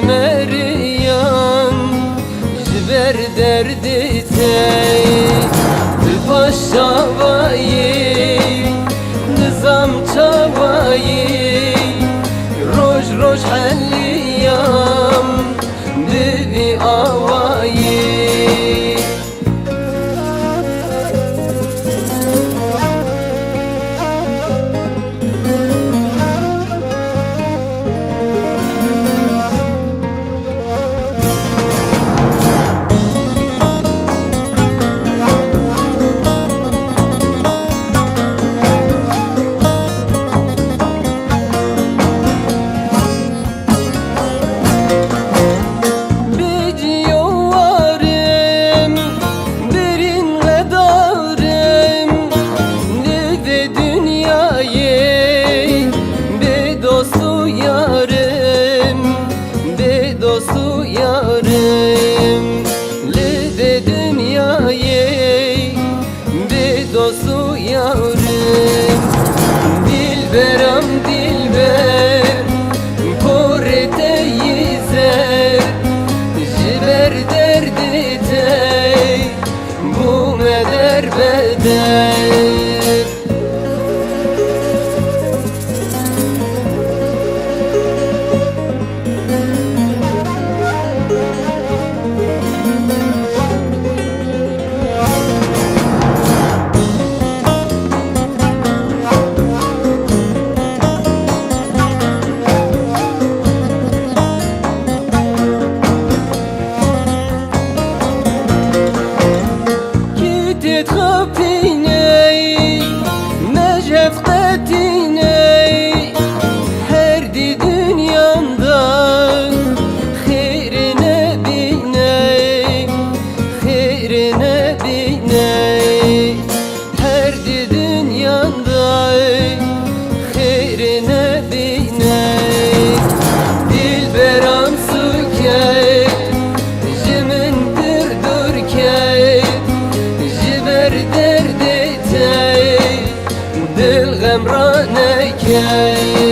Meryem jiber derdi tey paşavayı nizam çavayı roj roj haliyam bibi avayı dostu yarım lide dünyayı bir dostu yarım dilberam dilber korete yizer jiber derdi tey bu meder beder. خفيني نجف قتيني هردي دنيامدا خير نبيني خير نبيني هردي دنيامدا خير نبيني dilberam suke jimin durdurke derdi tey dil gamrane key